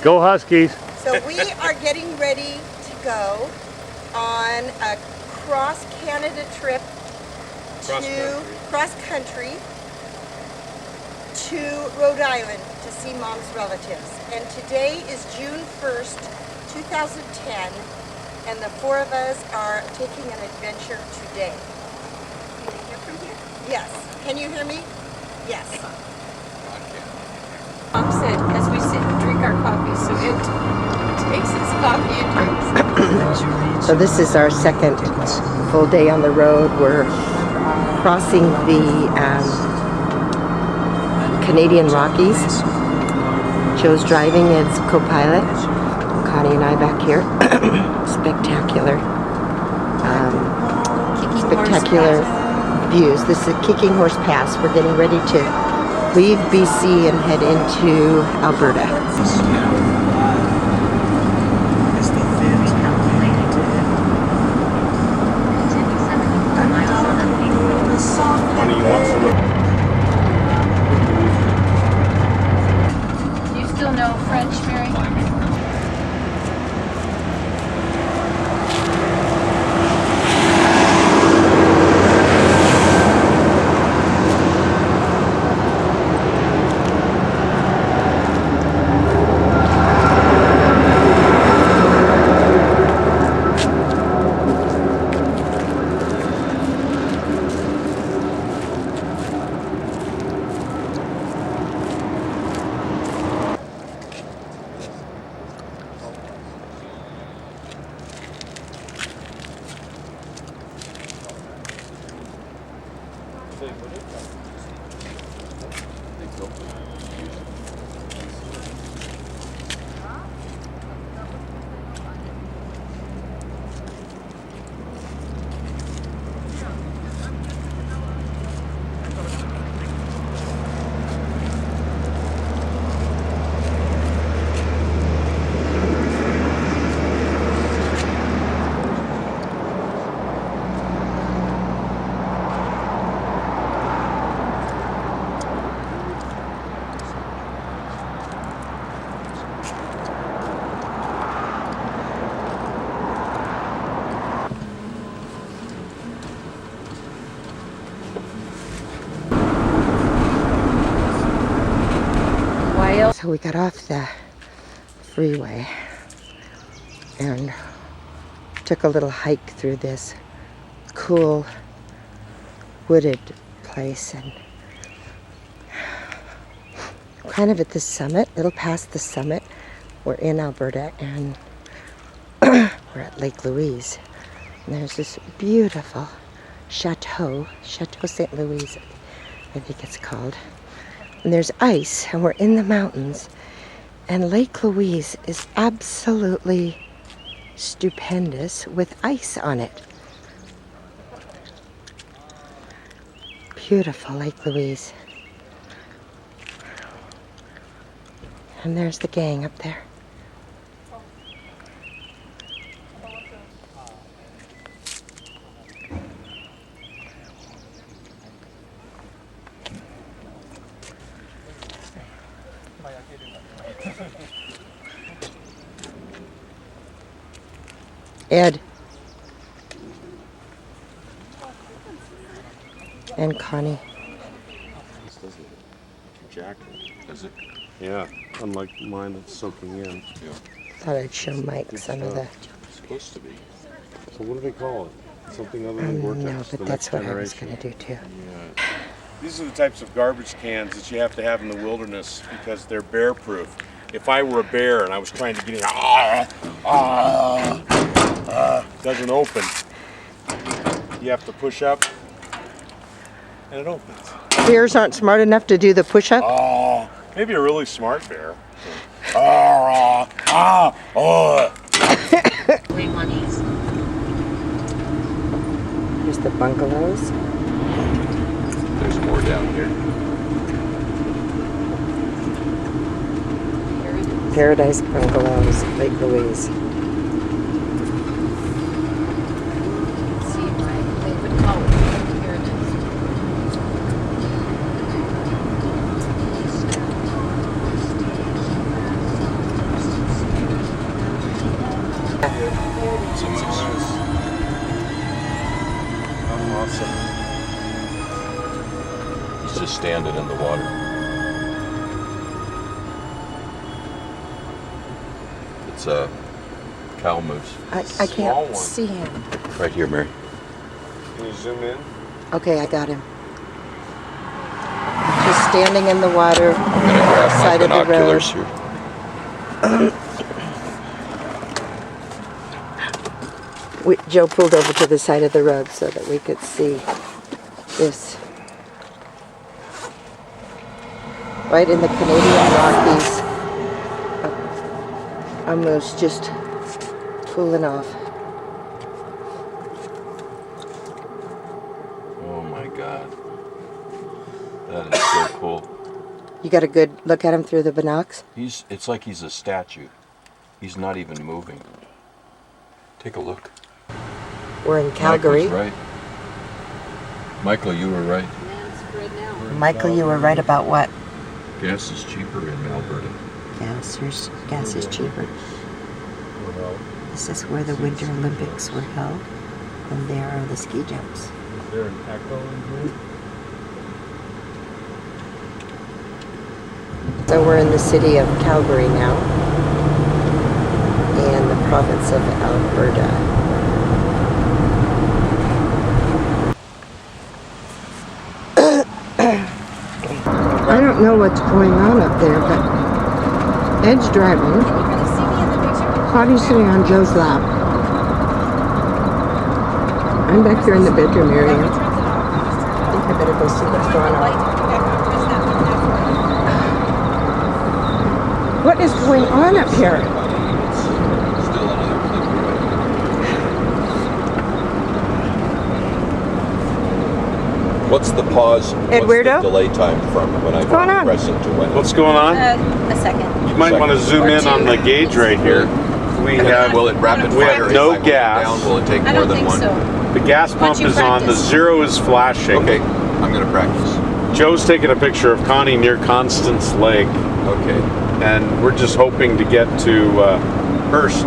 Go Huskies. So we are getting ready to go on a cross-Canada trip cross-country to Rhode Island to see Mom's relatives. And today is June 1st, 2010, and the four of us are taking an adventure today. Can you hear from here? Yes. Can you hear me? Yes. Mom said as we sit and drink our coffee, so it takes his coffee and drinks. So this is our second full day on the road. We're crossing the Canadian Rockies. Joe's driving as co-pilot. Connie and I back here. Spectacular. Spectacular views. This is Kicking Horse Pass. We're getting ready to leave BC and head into Alberta. Do you still know French, Mary? So we got off the freeway and took a little hike through this cool wooded place, and kind of at the summit, little past the summit. We're in Alberta and we're at Lake Louise, and there's this beautiful Chateau St. Louis, I think it's called. And there's ice, and we're in the mountains, and Lake Louise is absolutely stupendous with ice on it. Beautiful Lake Louise. And there's the gang up there. Ed and Connie. This doesn't jacket, does it? Yeah, unlike mine that's soaking in. Yeah. Thought I'd show Mike some of the. It's supposed to be. So what do they call it? Something other than vortex? No, but that's what I was going to do too. Yeah. These are the types of garbage cans that you have to have in the wilderness because they're bear proof. If I were a bear and I was trying to get in, doesn't open. You have to push up and it opens. Bears aren't smart enough to do the push-up? Oh, maybe a really smart bear. Here's the bungalows. There's more down here. Paradise Bungalows, Lake Louise. See why they would call it paradise. awesome. He's just standing in the water. It's a cow moose. I Small can't one. see him. Right here, Mary. Can you zoom in? Okay, I got him. Just standing in the water, I'm gonna grab my side of the road. binoculars here. Joe pulled over to the side of the road so that we could see this. Right in the Canadian Rockies, a moose just cooling off. Oh my God. That is so cool. You got a good look at him through the binocs? It's like he's a statue. He's not even moving. Take a look. We're in Calgary. Michael's right. Michael, you were right. Michael, you were right about what? Gas is cheaper in Alberta. Gas is cheaper. This is where the Winter Olympics were held, and there are the ski jumps. Is there an echo in here? So we're in the city of Calgary now, in the province of Alberta. I don't know what's going on up there, but Ed's driving. Claudia's sitting on Joe's lap. I'm back here in the bedroom area. I think I better go see what's going on. What is going on up here? Still another clip. What's the pause? Eduardo? What's the delay time from when I going on? press into when? What's going on? A second. You might want to zoom in on the gauge right here. We have Will it rapid we have fire? no if I move it gas. Down, will it take I more don't than think one? so. the gas Once pump you is on. The practice. 0 is flashing. Okay, I'm gonna practice. Joe's taking a picture of Connie near Constance Lake, Okay. and we're just hoping to get to Hearst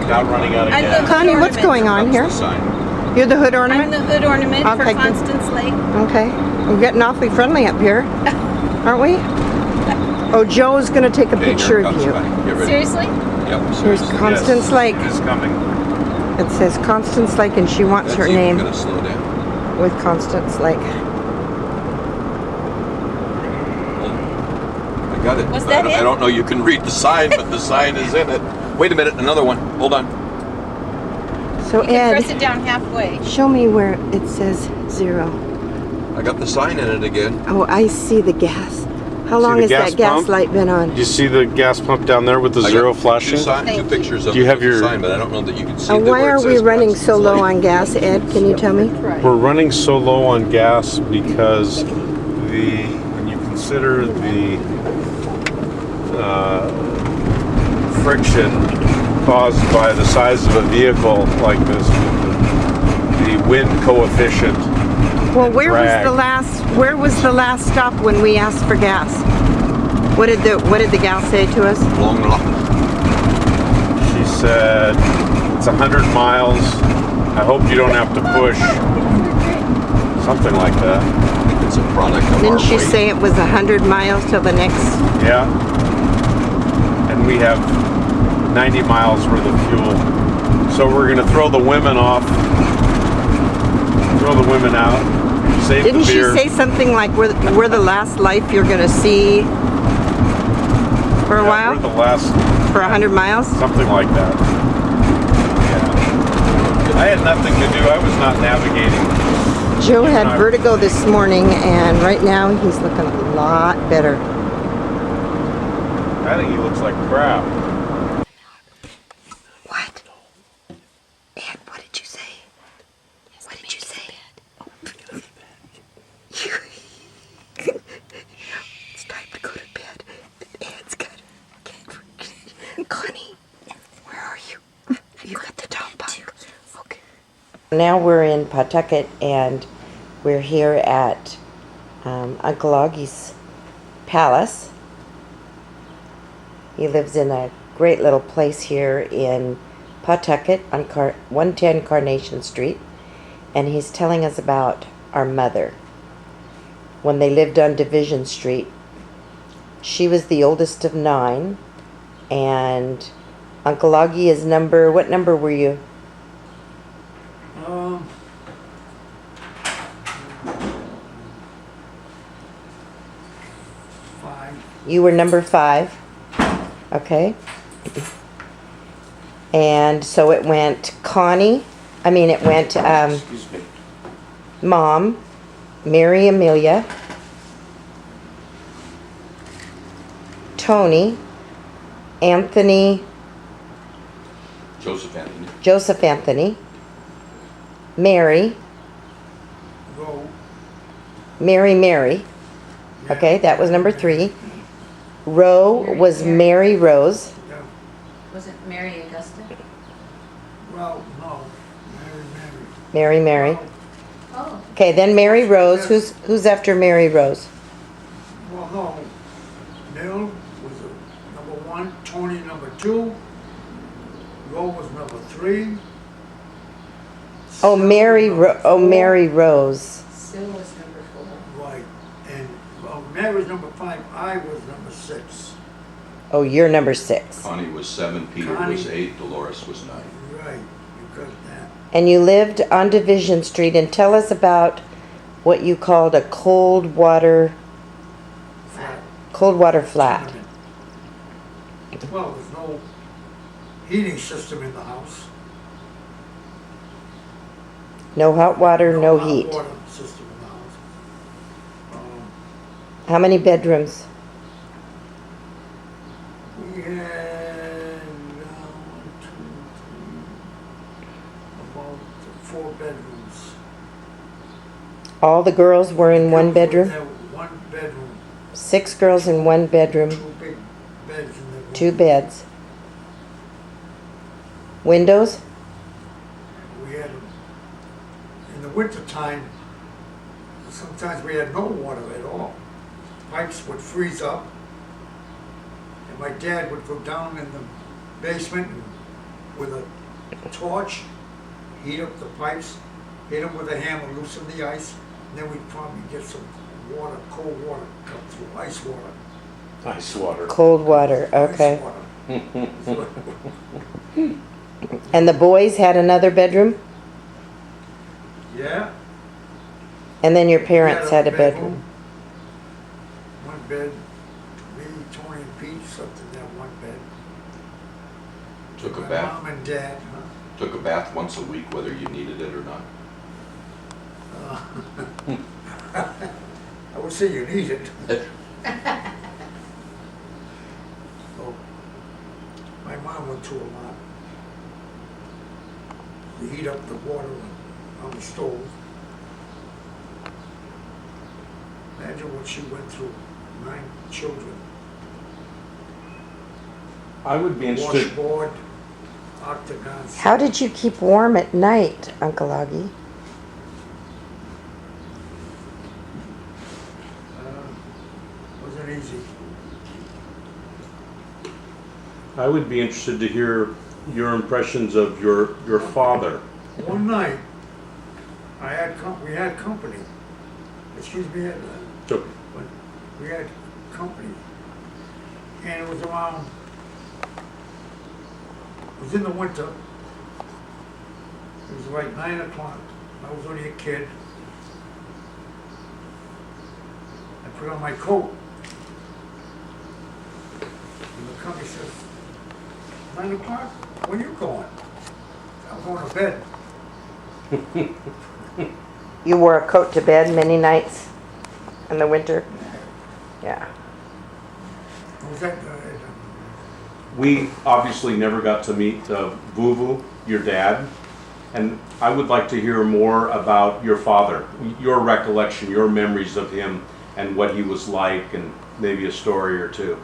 without running out of I'm gas. the Connie, what's ornament. going on here? The sign. You're the hood I'm ornament? the hood ornament Okay, for good. Constance Lake. Okay. We're getting awfully friendly up here, aren't we? Oh, Joe's going to take a Okay, picture here of comes you. Connie. Get ready. Seriously? Yep. Here's seriously. Constance Lake. Is coming. It says Constance Lake, and she wants That's her even name gonna slow down. with Constance Lake. I got it. Was that it? I don't know you can read the sign, but the sign is in it. Wait a minute, another one. Hold on. So You can press Ed, it down halfway. show me where it says 0. I got the sign in it again. Oh, I see the gas. How long the has gas that gas pump? light been on? Do you see the gas pump down there with the I 0 got flashing? Two Thank pictures of Do you have the your- sign, but I don't know that you can see And the why where it are we says running Constance so low Lake. on gas, Ed? Can you tell me? We're running so low on gas because when you consider the friction caused by the size of a vehicle like this, the wind coefficient. Well, where drag. was the last stop when we asked for gas? What did the gal say to us? Long. She said it's 100 miles. I hope you don't have to push. Something like that. It's a product of Didn't our she weight. say it was 100 miles till the next? Yeah. And we have 90 miles worth of fuel. So we're going to throw the women off. Throw the women out. Save Didn't the she beer. say something like we're the last life you're gonna see for a Yeah, while? We're the last, For 100 miles? something like that. Yeah. I had nothing to do. I was not navigating. Joe had vertigo this morning, and right now he's looking a lot better. I think he looks like crap. What? Ed, what did you say? What did you say? It's time to go to bed. Ed's got Connie, where are you? You got the top bunk. Okay. Now we're in Pawtucket, and we're here at Uncle Augie's palace. He lives in a great little place here in Pawtucket on 110 Carnation Street. and he's telling us about our mother. When they lived on Division Street, she was the oldest of 9, and Uncle Augie is what number were you? Five. You were number 5. Okay. And so it went Excuse me. Mom, Mary Amelia, Tony, Anthony, Joseph Anthony. Mary, Go. Mary. Okay, that was number 3. Was Mary Rose. Yeah. Was it Mary Augusta? Well, no. Mary. Mary. Oh, Okay, then Mary Rose. Who's after Mary Rose? Well, no. Neil was number 1. Tony number 2. Go was number 3. Oh, Mary Mary. Rose. Sil was number 4. Right. And Mary was number 5. I was number 6. Oh, you're number 6. Connie was 7, Peter was Connie. 8, Dolores was 9. Right. You got that. And you lived on Division Street. And tell us about what you called a cold water flat. Tenement. Well, there's no heating system in the house. No hot water, no hot heat. Water system in the house. How many bedrooms? We had about 4 bedrooms. All the girls were in one bedroom? Yeah, 1 bedroom, 6 girls in 1 bedroom, 2 big beds in the room. 2 beds. Windows? We had, in the wintertime, sometimes we had no water at all. Pipes would freeze up, and my dad would go down in the basement and with a torch, heat up the pipes, hit them with a hammer, loosen the ice, and then we'd probably get some water, cold water come through, ice water. Ice water. Cold water, okay. Ice water. And the boys had another bedroom? Yeah. And then your parents had a bedroom? 1 bed, me, Tony, and Pete slept in that 1 bed. Took a My bath. mom and dad, Took a bath once a week, whether you needed it or not. I would say you need it. So, my mom went through a lot. To heat up the water on the stove. Imagine what she went through. 9 children. I would be interested. Washboard, octagon. How did you keep warm at night, Uncle Augie? Wasn't easy. I would be interested to hear your impressions of your father. One night, we had company. Excuse me, So, but we had company. And it was around, it was in the winter. It was like 9 o'clock. I was only a kid. I put on my coat. And the company says, 9 o'clock? Where you going? I'm going to bed. You wore a coat to bed many nights in the winter? Yeah. Was that, we obviously never got to meet Vuvu, your dad, and I would like to hear more about your father, your recollection, your memories of him, and what he was like, and maybe a story or two.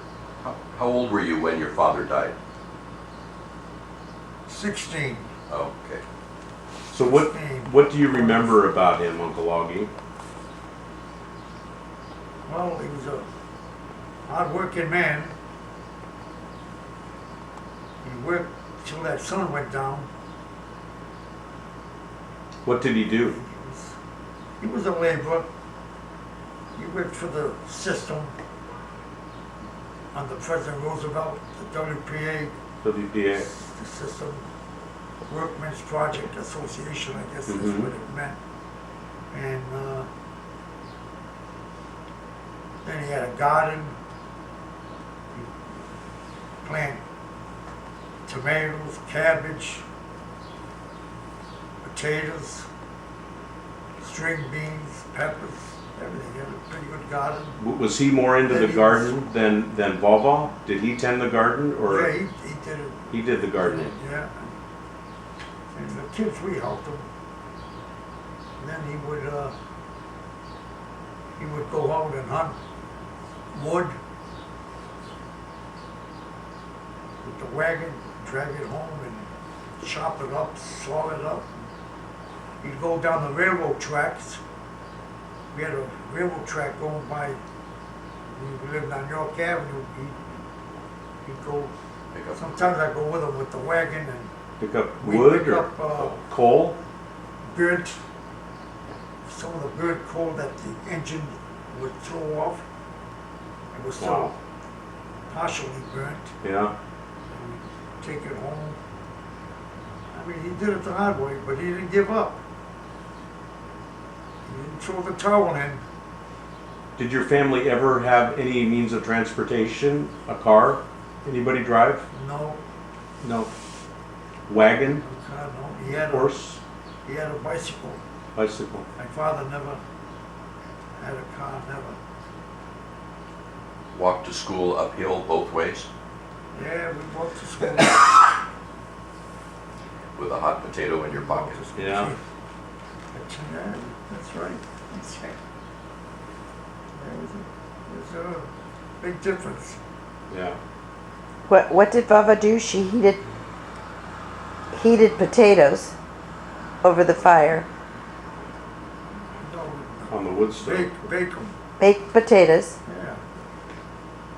How old were you when your father died? 16. Oh, okay. So what do you remember about him, Uncle Augie? Well, he was a hard-working man. He worked till that sun went down. What did he do? He was a laborer. He worked for the system under President Roosevelt, the WPA, WPA. the System Workmen's Project Association, I guess that's what it meant. And then he had a garden. He planted tomatoes, cabbage, potatoes, string beans, peppers, everything. He had a pretty good garden. Was he more into the garden than Vava? Did he tend the garden, or Yeah, he did it. he did the gardening? Yeah. And the kids, we helped him. And then he would go out and hunt wood with the wagon, drag it home and chop it up, saw it up. He'd go down the railroad tracks. We had a railroad track going by. We lived on York Avenue. He'd go. Sometimes I'd go with him with the wagon and Pick up we'd wood pick or up coal? burnt, some of the burnt coal that the engine would throw off. It was still Wow. partially burnt. Yeah. And we'd take it home. I mean, he did it the hard way, but he didn't give up. He didn't throw the towel in. Did your family ever have any means of transportation? A car? Anybody drive? No, No. Wagon? God, no. Horse? He had a bicycle. Bicycle? My father never had a car, never. Walk to school uphill both ways Yeah, we walked to school. with a hot potato in your pocket. Yeah. Yeah, that's right. That's right. There's a big difference. Yeah. What did Vava do? She heated potatoes over the fire, No, On the wood stove. bake them. baked potatoes, Yeah.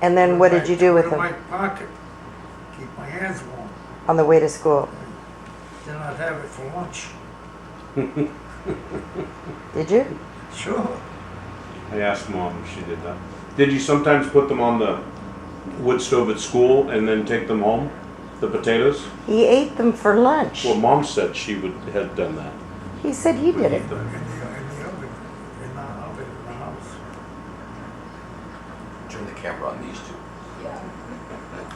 and then what did you do with Put 'em them in my pocket, keep my hands warm. on the way to school? Then I'd have it for lunch. Did you? Sure. I asked Mom if she did that. Did you sometimes put them on the wood stove at school and then take them home? The potatoes? He ate them for lunch. Well, Mom said she had done that. He said he did it. Eat them. In the oven, in the house. Turn the camera on these two.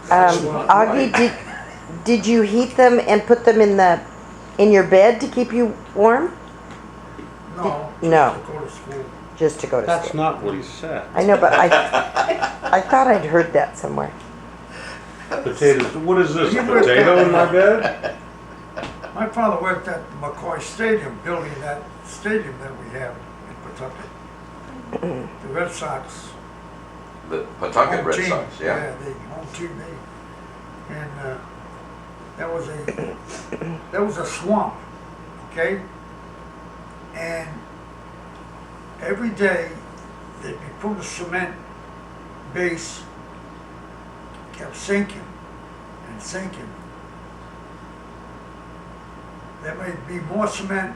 Augie, did you heat them and put them in your bed to keep you warm? No. No. To go to school. Just to go to That's school. not what he said. I know, but I thought I'd heard that somewhere. Potatoes. What is this? A potato in my bed? My father worked at McCoy Stadium, building that stadium that we have in Pawtucket. The Red Sox. The Pawtucket home Red team. Sox, yeah. Yeah, the home team. And that was a swamp, okay? And every day they'd be putting a cement base, kept sinking and sinking. There may be more cement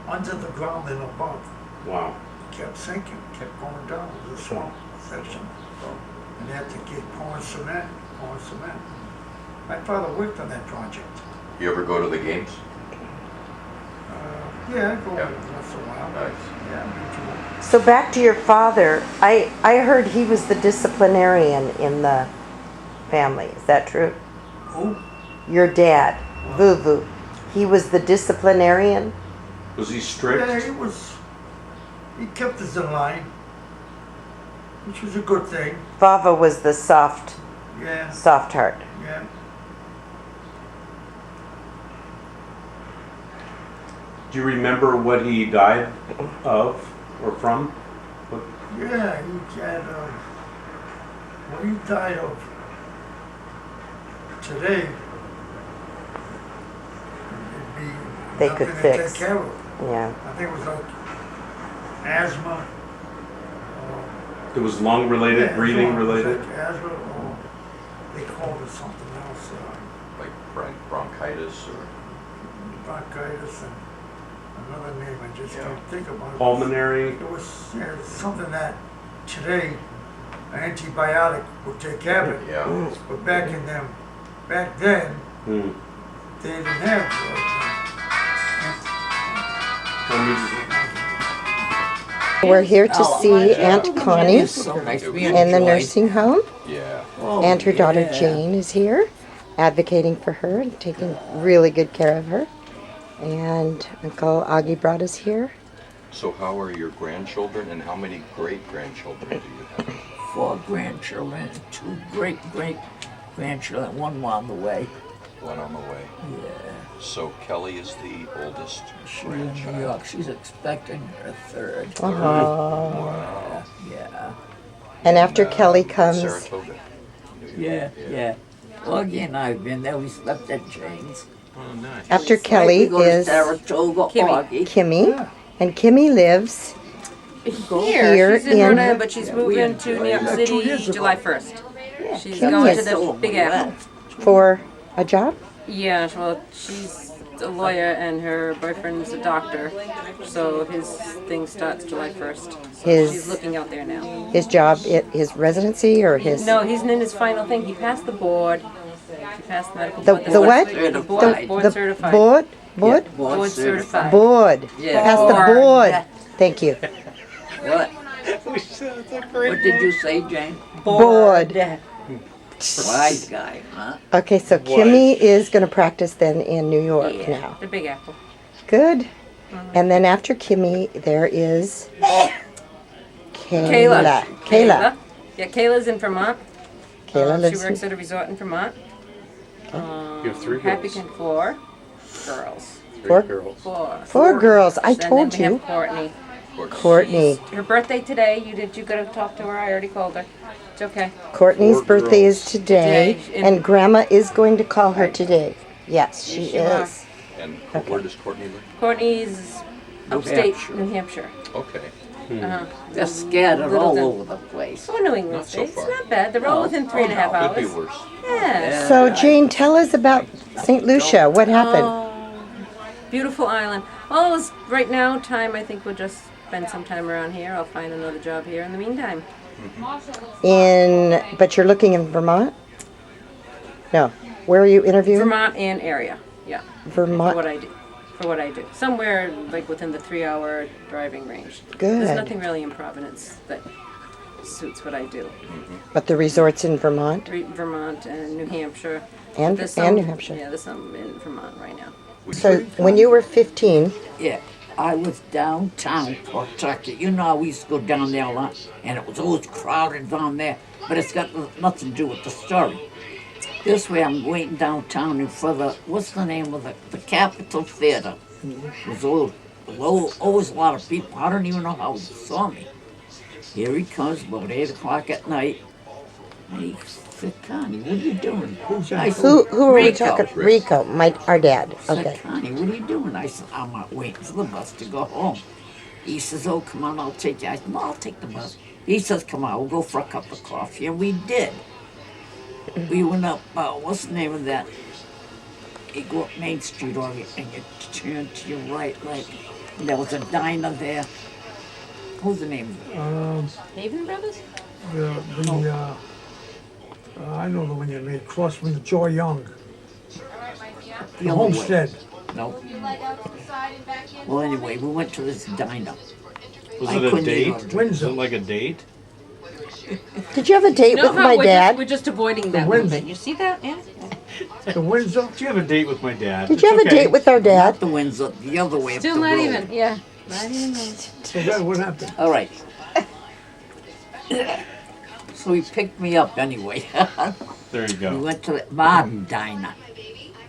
under the ground than above. Wow. Kept sinking, kept going down the swamp section. And they had to keep pouring cement. My father worked on that project. You ever go to the games? Yeah, I go Yeah. once in a while. Nice. Yeah, me too. So back to your father. I heard he was the disciplinarian in the family. Is that true? Who? Your dad, Vuvu. He was the disciplinarian? Was he strict? Yeah, he kept us in line, which was a good thing. Vava was the soft heart. Yeah. Do you remember what he died of or from? What? Yeah, he had, what he died of today, it'd be They nothing could to fix. take care of. Yeah. I think it was like asthma. It was lung related, Yeah, breathing it was related? like asthma, or they called it something else, Like bronchitis or? bronchitis, and another name, I just can't think about it. Pulmonary. It was something that today an antibiotic would take care of it. Yeah. But back then, Hmm. they didn't have We're here to see Aunt Connie It's so nice to be in the enjoyed. nursing home, Yeah. Oh, and her daughter yeah. Jane is here, advocating for her and taking really good care of her. And Uncle Augie brought us here. So how are your grandchildren and how many great-grandchildren do you have? 4 grandchildren, 2 great-grandchildren, 1 on the way. One on the way. Yeah. So Kelly is the oldest She's in New grandchild. York. She's expecting her 3rd. Aww. Yeah. And after Kelly Uh, comes, Saratoga. Yeah. Augie and I have been there. We slept at Jane's. Oh, nice. after Kelly We go to is Saratoga, Kimmy. Augie. Kimmy, and Kimmy lives here She's in in- Rhode Island, but she's moving to New York enjoyed it 2 City years ago. July 1st. She's Kimmy going to is the so Big well. Apple. for a job. Yeah, well, she's a lawyer and her boyfriend's a doctor, so his thing starts July 1st. So His- she's looking out there now. His job, his residency, or his No, he's in his final thing. He passed the board. He passed the medical The- board. the what? The board, Certified. board the certified. board, Yeah, Board certified. board. Yeah. Pass the Board. board. Thank you. What? What did you say, Jane? Board. Wise guy, huh? Okay, so Kimmy is going to practice then in New York Yeah, now. the Big Apple. Good. And then after Kimmy, there is Kayla. Kayla. Yeah, Kayla's in Vermont. Kayla She lives works in, at a resort in Vermont. You have 3 Happy girls. can 4 girls. 4 girls. 4 girls. I And told then we you. have Courtney. Courtney. Her birthday today. You got to talk to her. I already called her. It's okay. Courtney's 4 birthday is girls. today, Today, and Grandma is going to call her today. Yes, she Yes, you are. is. And where does Courtney live? Courtney's upstate Hampshire. New Hampshire. Okay. They're scattered all Littleton. over the place. So New England Not so states. far. Not bad. They're all within 3.5 Could be hours. worse. Yeah. So, Jane, tell us about St. Lucia. What happened? Oh, beautiful island. Well, it was right now time. I think we'll just spend some time around here. I'll find another job here in the meantime. But you're looking in Vermont? No. Where are you interviewing? Vermont and area. Yeah. For Vermont. what I do. For what I do. Somewhere like within the 3-hour driving range. Good. There's nothing really in Providence that suits what I do. But the resorts in Vermont Vermont and New Hampshire. and There's and some- New Hampshire. Yeah, there's some in Vermont right now. So when you were 15, Yeah, I was downtown Pawtucket. You know, we used to go down there a lot, and it was always crowded down there, but it's got nothing to do with the story. This way, I'm waiting downtown in front of what's the name of the Capitol Theater. It was always a lot of people. I don't even know how he saw me. Here he comes about 8 o'clock at night. And he said, Connie, what are you doing? I said, who are we Rico. talking? Rico, our dad. I said, Okay. Connie, what are you doing? I said, I'm not waiting for the bus to go home. He says, oh, come on, I'll take you. I said, no, I'll take the bus. He says, come on, we'll go for a cup of coffee. And we did. We went up, what's the name of that? You go up Main Street and you turn to your right, like, and there was a diner there. What's the name of it? Haven Brothers? I know the one you made, across from the Joy Young. The other way. Homestead. No. Well, anyway, we went to this diner. Was I it a couldn't date? even- Was Windsor. it like a date? Did you have a date with my we're dad? we're just avoiding that a little winds. bit. You see that? Yeah. The Windsor. Did you have a date with my dad? Did you have a date with our dad? Not the Windsor, the other way Still up the not road. even. Yeah. Not even. So that what happened? All right. So he picked me up anyway. There you We go. went to the Martin Diner.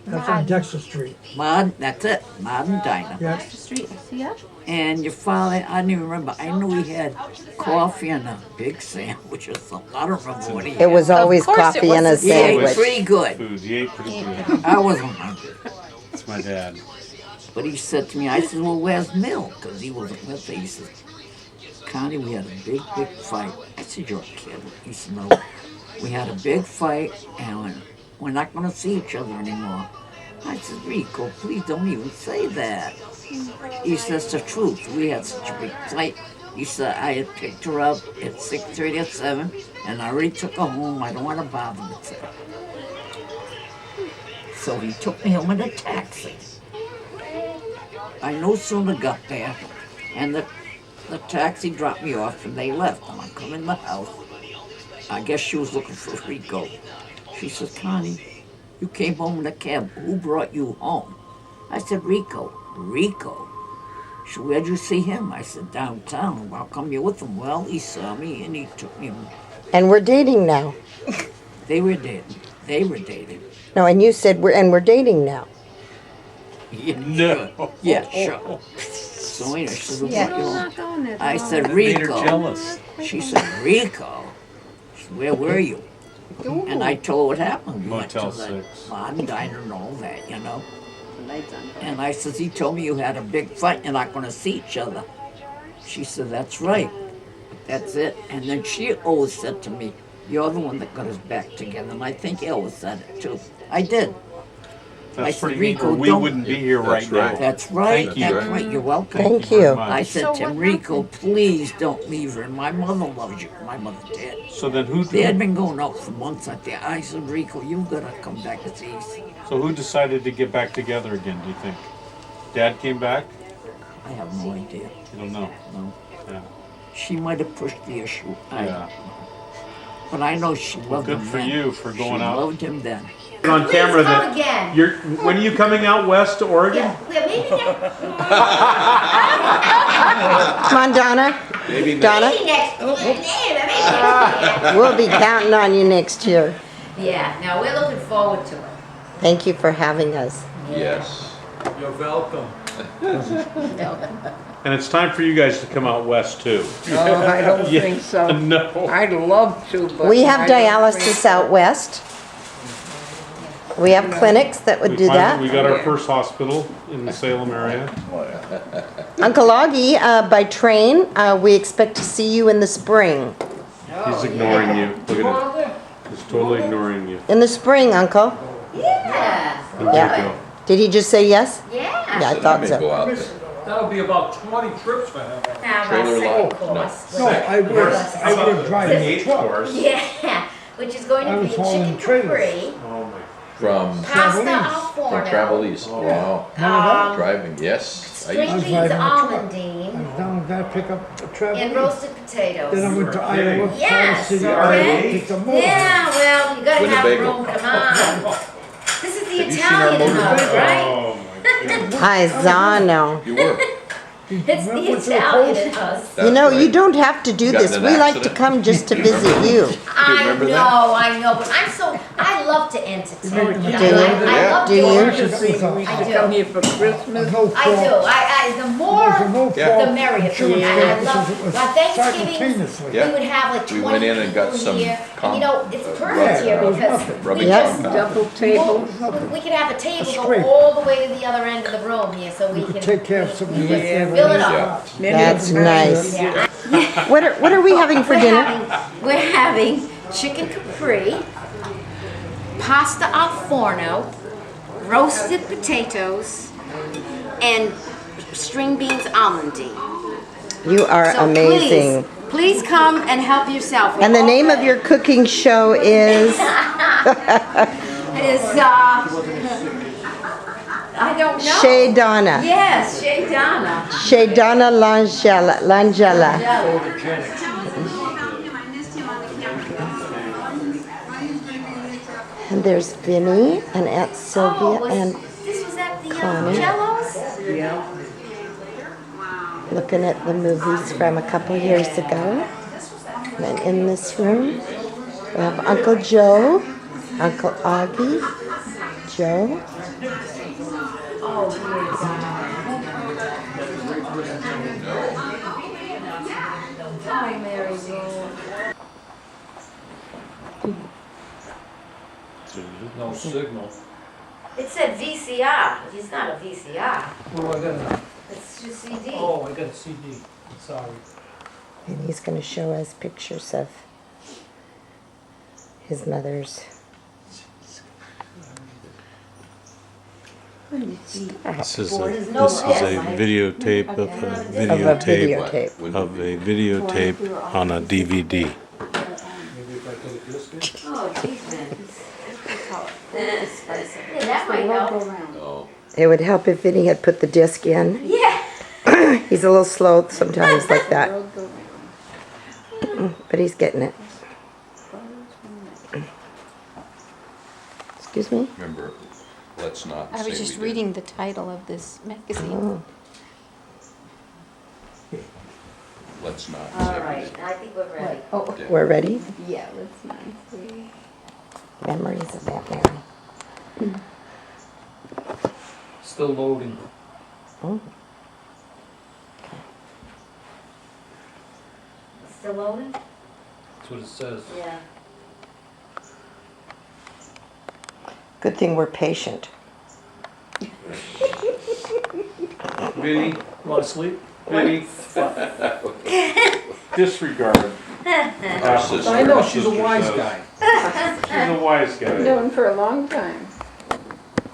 That's on Dexter Street. Martin, that's it, Martin Diner. Yeah. The street. See that? And your father, I don't even remember. I knew he had coffee and a big sandwich or something. I don't remember what he had. It was always course it coffee and a was. Yeah, it was sandwich. pretty good. Food. You ate pretty good. I wasn't hungry. That's my dad. But he said to me, I said, well, where's Mill? Because he wasn't with me. He said, Connie, we had a big fight. I said, you're a kid. He said, no. We had a big fight, and we're not going to see each other anymore. I said, Rico, please don't even say that. He says the truth. We had such a big fight. He said I had picked her up at 6:30 or 7, and I already took her home. I don't want to bother with her. So he took me home in a taxi. I no sooner got there, and the taxi dropped me off, and they left. And I come in the house. I guess she was looking for Rico. She says, Connie, you came home in a cab. Who brought you home? I said, Rico. Rico? She said, where'd you see him? I said, downtown. How come you're with him? Well, he saw me and he took me home. And we're dating now. They were dating. They were dating. No, and you said we're dating now. Yeah, No. sure. Yeah, sure. So anyway, she said, Yeah. what you We're want? not going there. I said, Made her Rico. jealous. She said, Rico? She said, where were you? And I told her what happened. We went to Motel the 6. Laden diner and all that, you know. The lights on. And I says, he told me you had a big fight, you're not gonna see each other. She said, that's right. That's it. And then she always said to me, you're the one that got us back together. And I think Ellis said it too. I did. I That's said, pretty neat, or Rico, we don't- wouldn't be here right That's now. right. That's right. Thank you. That's right. You're welcome. Thank very you. much. I said So to what Rico, happened? please don't leave her. And my mother loves you. My mother did. So then who They had been going out for months out there. I said, Rico, you gotta come back and see us. So who decided to get back together again, do you think? Dad came back? I have no idea. I don't know. No. Yeah. She might have pushed the issue. I Yeah. don't know. But I know she loved Good him for then. you for going she out. loved him then. On camera come that again. you're, when are you coming out west to Oregon? Yeah, maybe next, Come on, Donna. Maybe Donna, maybe next, maybe next year. we'll be counting on you next year. Yeah, no, we're looking forward to it. Thank you for having us. Yes. You're welcome. And it's time for you guys to come out west too. Oh, I don't Yeah, think so. No. I'd love to, but. We have I don't dialysis think- out west. We have clinics that would do We that. got our Yeah. first hospital in the Salem area. Uncle Augie, by train, we expect to see you in the spring. He's ignoring you. Look at it. He's totally ignoring you. In the spring, Uncle. Yeah, There Yeah. you go. Did he just say yes? yeah. Yeah, I So thought that may go so. out there. That'll be about 20 trips for him. Now, Trailer our load? second course. No, I would drive a truck. Yeah, which is going I to was be hauling chicken trailers. capri, Oh my. From pasta al from Travel forno, East. Wow. Remember Driving, yes. I string used was beans driving a truck. almondine, I was down there to pick up the travel. and roasted potatoes. Then I went to Iowa, Traverse Yes, City, okay. Iowa, picked up more. Yeah, well, you gotta have Winnebago. room, come on. This is the Have you seen our Italian hub, motorhome? right? Oh my God. Paisano. You were. It's Went the to the Italian post. in us. You know, That's you right. don't have to do Got this. in We an like to accident? come just to visit remember? you. I remember that? I know, but I love to entertain. Do you? I love Do doing you? it. Just think we I should do. come here for Christmas. No I do. fault. The more, There's no the fault. merrier. Insurance And I purposes, love, it was on Thanksgiving, simultaneously. we Yeah. would have like We 20 went in and got people some here. And you know, it's rub- perfect here Yeah, it was because nothing. Rubbing we just, alcohol. Double table. we could have a table go straight. all the way to the other end of the room here so we You can. could take care of something we right can there. Fill it up. Yeah. Many That's times nice. we did. Yeah. What are we having for dinner? We're having chicken capri, pasta al forno, roasted potatoes, and string beans almondine. You are So amazing. Please come and help yourself. And the name of your cooking show is? It is, I don't know. Chez Donna. Yes, Chez Donna. Chez Donna Langella. And there's Vinny and Aunt Sylvia and This was at the Connie. Jellos? Yeah. looking at the movies from a couple years ago. And in this room, we have Uncle Joe, Uncle Augie, Joe. Oh, dear God. Hi, Mary Lou. No signal. It said VCR. It's not a VCR. Oh, I got It's just CD. Oh, I got a CD. Sorry. And he's going to show us pictures of his mother's. This is There's no deadline. videotape of a Of a videotape videotape. of a videotape on a DVD. Maybe if I put a disc in? Oh, jeez, man. Yeah, that might help. It would help if Vinny had put the disc in. Yeah. He's a little slow sometimes like that. But he's getting it. Excuse me? Remember, let's not I say was just we reading the title of this magazine. Oh, didn't. Let's not All say we right, didn't. I think we're ready. Oh, Yeah. we're ready? yeah, let's not see. Memories of that Mary. Still loading. Oh, Still loading? That's what it says. Yeah. good thing we're patient. Vinny, Want to sleep? Vinny, disregard. Our sister- I know, Our she's a sister wise says. guy. She's a wise guy. Known for a long time.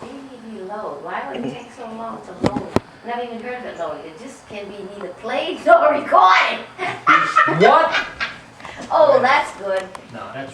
DVD load. Why would it take so long to load? Never even heard of it loading. It just can be neither played nor recorded. What? Oh, that's good. No, that's